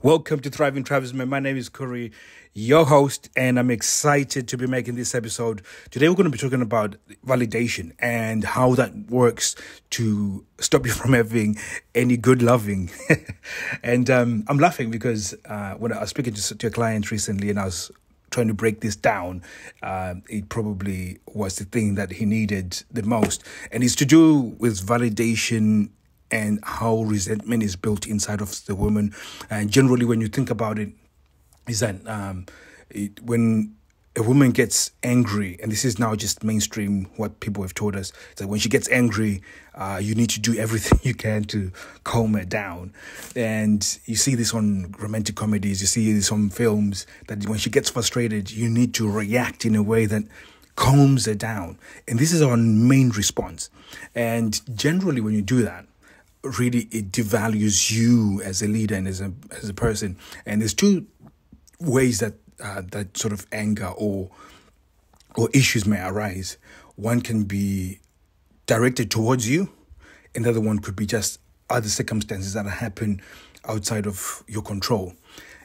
Welcome to Thriving Travesman. My name is Curry, your host, and I'm excited to be making this episode. Today, we're going to be talking about validation and how that works to stop you from having any good loving. And I'm laughing because when I was speaking to a client recently and I was trying to break this down, it probably was the thing that he needed the most. And it's to do with validation and how resentment is built inside of the woman. And generally, when you think about it, is that when a woman gets angry, and this is now just mainstream, what people have told us, that when she gets angry, you need to do everything you can to calm her down. And you see this on romantic comedies, you see this on films, that when she gets frustrated, you need to react in a way that calms her down. And this is our main response. And generally, when you do that, really it devalues you as a leader and as a person. And there's two ways that that sort of anger or issues may arise. One can be directed towards you, and the other one could be just other circumstances that happen outside of your control.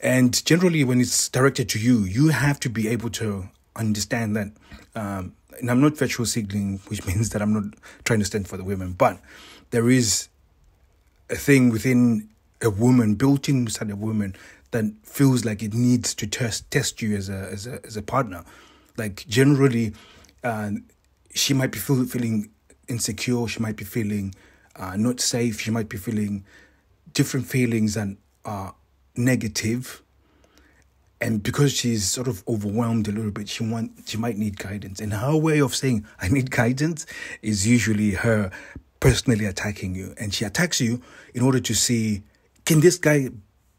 And generally, when it's directed to you, you have to be able to understand that. And I'm not virtual signaling, which means that I'm not trying to stand for the women, but there is a thing within a woman, built inside a woman, that feels like it needs to test you as a partner. Like generally, she might be feeling insecure. She might be feeling not safe. She might be feeling different feelings that are negative. And because she's sort of overwhelmed a little bit, she might need guidance. And her way of saying, I need guidance, is usually her personally attacking you. And she attacks you in order to see, can this guy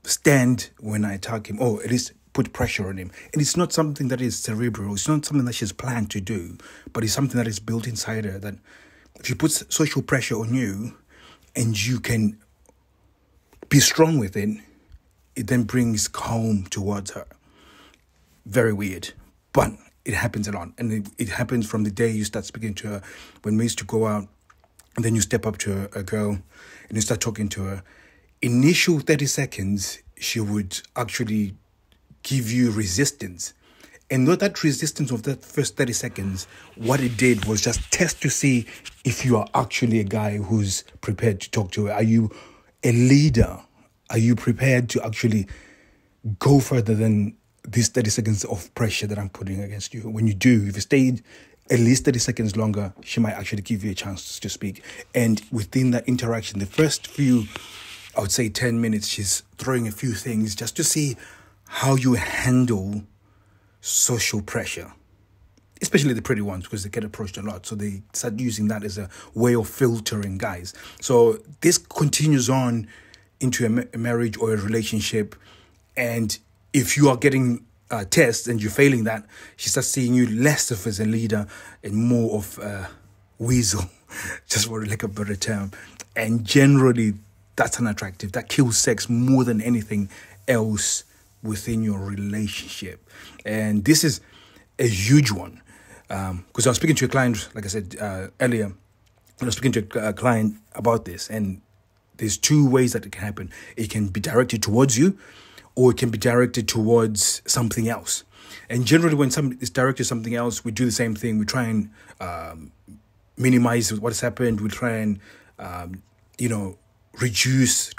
stand when I attack him, or at least put pressure on him? And it's not something that is cerebral. It's not something that she's planned to do, but it's something that is built inside her, that if you put social pressure on you and you can be strong with it, it then brings calm towards her. Very weird, but it happens a lot. And it happens from the day you start speaking to her. When we used to go out, and then you step up to a girl and you start talking to her. Initial 30 seconds, she would actually give you resistance. And not that resistance of that first 30 seconds, what it did was just test to see if you are actually a guy who's prepared to talk to her. Are you a leader? Are you prepared to actually go further than these 30 seconds of pressure that I'm putting against you? When you do, if you stayed at least 30 seconds longer, she might actually give you a chance to speak. And within that interaction, the first few, I would say 10 minutes, she's throwing a few things just to see how you handle social pressure, especially the pretty ones, because they get approached a lot. So they start using that as a way of filtering guys. So this continues on into a marriage or a relationship. And if you are getting tests and you're failing that, she starts seeing you less of as a leader and more of a weasel, just for like a better term. And generally, that's unattractive. That kills sex more than anything else within your relationship. And this is a huge one. Because I was speaking to a client, like I said earlier, I was speaking to a client about this. And there's two ways that it can happen. It can be directed towards you, or it can be directed towards something else. And generally, when something is directed to something else, we do the same thing. We try and minimize what has happened. We try and, reduce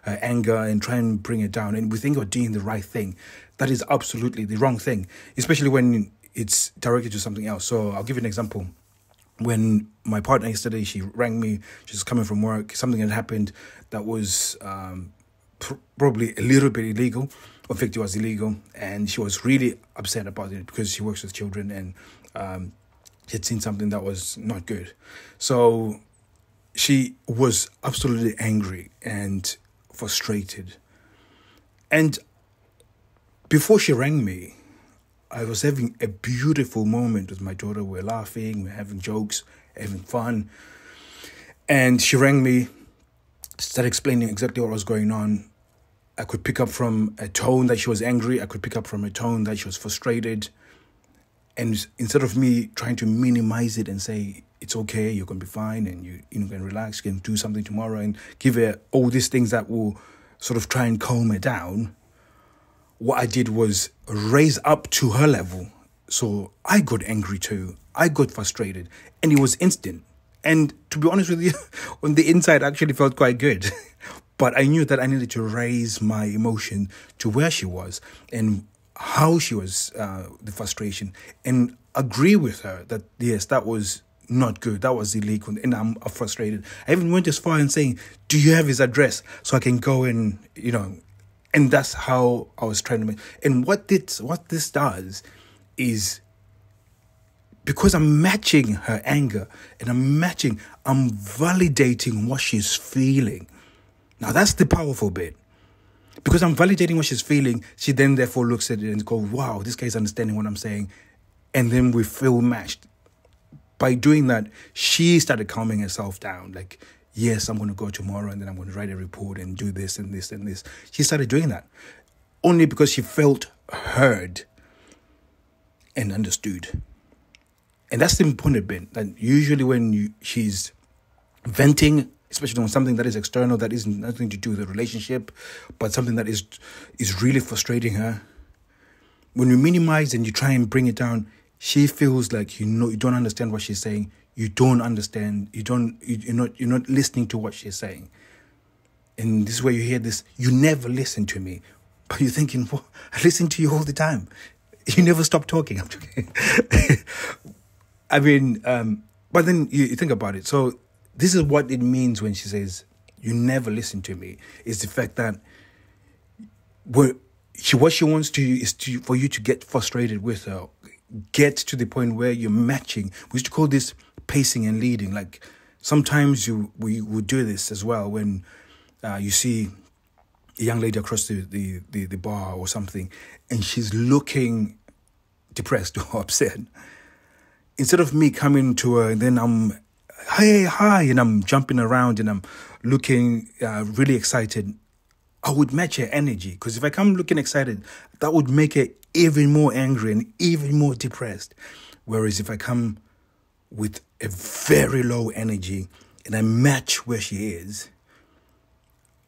anger and try and bring it down. And we think we're doing the right thing. That is absolutely the wrong thing, especially when it's directed to something else. So I'll give you an example. When my partner yesterday, she rang me, she's coming from work, something had happened that was probably a little bit illegal. In fact, it was illegal, and she was really upset about it because she works with children, and she had seen something that was not good. So she was absolutely angry and frustrated. And before she rang me, I was having a beautiful moment with my daughter. We're laughing, we're having jokes, having fun. And she rang me, started explaining exactly what was going on. I could pick up from a tone that she was angry. I could pick up from a tone that she was frustrated. And instead of me trying to minimize it and say, it's okay, you're going to be fine, and you can relax, you can do something tomorrow, and give her all these things that will sort of try and calm her down, what I did was raise up to her level. So I got angry too. I got frustrated, and it was instant. And to be honest with you, on the inside, I actually felt quite good. But I knew that I needed to raise my emotion to where she was and how she was, the frustration, and agree with her that, yes, that was not good. That was illegal, and I'm frustrated. I even went as far as saying, do you have his address so I can go and, and that's how I was trying to make. And what this does is, because I'm matching her anger and I'm validating what she's feeling. Now that's the powerful bit. Because I'm validating what she's feeling, she then therefore looks at it and goes, wow, this guy's understanding what I'm saying. And then we feel matched. By doing that, she started calming herself down. Like, yes, I'm going to go tomorrow and then I'm going to write a report and do this and this and this. She started doing that only because she felt heard and understood. And that's the important bit. That usually when she's venting, especially on something that is external, that is nothing to do with the relationship, but something that is really frustrating her, when you minimize and you try and bring it down, she feels like you don't understand what she's saying. You don't understand. You're not listening to what she's saying. And this is where you hear this: you never listen to me. But you're thinking, well, I listen to you all the time. You never stop talking. I'm joking. I mean, but then you think about it. So this is what it means when she says, you never listen to me. It's the fact that what she wants to is for you to get frustrated with her, get to the point where you're matching. We used to call this pacing and leading. Like sometimes we would do this as well when you see a young lady across the bar or something, and she's looking depressed or upset. Instead of me coming to her and then I'm, hey, hi, and I'm jumping around and I'm looking really excited, I would match her energy. Because if I come looking excited, that would make her even more angry and even more depressed. Whereas if I come with a very low energy and I match where she is,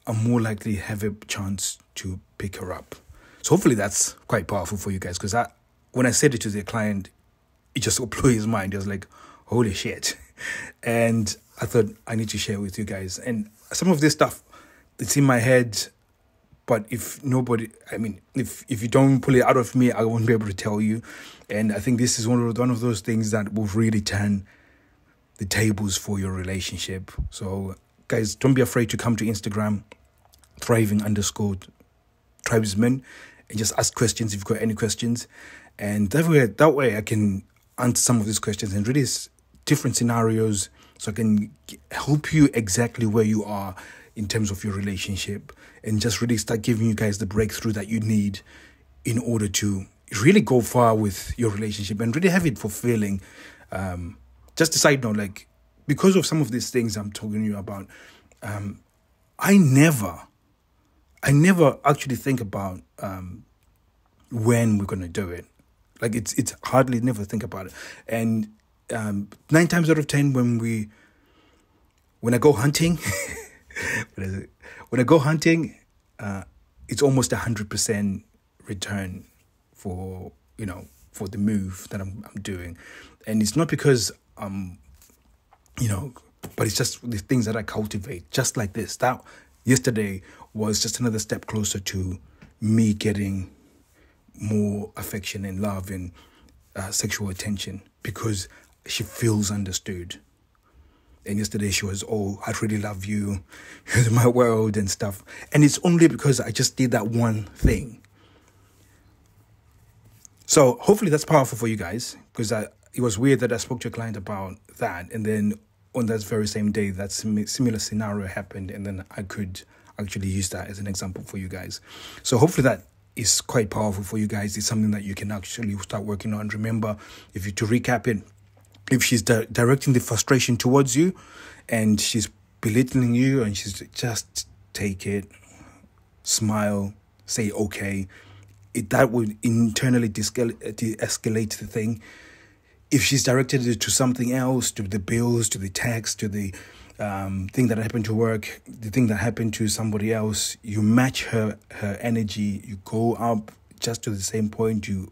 I'm more likely to have a chance to pick her up. So hopefully that's quite powerful for you guys. Because when I said it to the client, it just blew his mind. He was like, holy shit. And I thought I need to share with you guys. And some of this stuff, it's in my head. But if you don't pull it out of me, I won't be able to tell you. And I think this is one of those things that will really turn the tables for your relationship. So guys, don't be afraid to come to Instagram, thriving_tribesmen, and just ask questions if you've got any questions. And that way I can answer some of these questions and really different scenarios, so I can help you exactly where you are in terms of your relationship, and just really start giving you guys the breakthrough that you need in order to really go far with your relationship and really have it fulfilling. Just a side note, like, because of some of these things I'm talking to you about, I never actually think about when we're going to do it. Like, it's hardly never think about it. And 9 times out of 10, when I go hunting, when I go hunting, it's almost 100% return for the move that I'm doing. And it's not because but it's just the things that I cultivate, just like this. That yesterday was just another step closer to me getting more affection and love and sexual attention, because she feels understood. And yesterday she was, oh, I really love you, you're my world and stuff. And it's only because I just did that one thing. So hopefully that's powerful for you guys, because it was weird that I spoke to a client about that, and then on that very same day, that similar scenario happened, and then I could actually use that as an example for you guys. So hopefully that is quite powerful for you guys. It's something that you can actually start working on. Remember, to recap it, if she's directing the frustration towards you and she's belittling you, and she's just take it, smile, say okay, that would internally de-escalate the thing. If she's directed it to something else, to the bills, to the tax, to the thing that happened to work, the thing that happened to somebody else, you match her energy, you go up just to the same point, you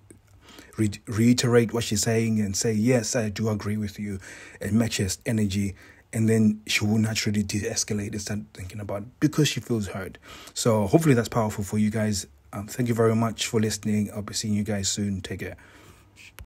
reiterate what she's saying and say, yes, I do agree with you, and match her energy, and then she will naturally de-escalate and start thinking about it because she feels heard. So hopefully that's powerful for you guys. Thank you very much for listening. I'll be seeing you guys soon. Take care.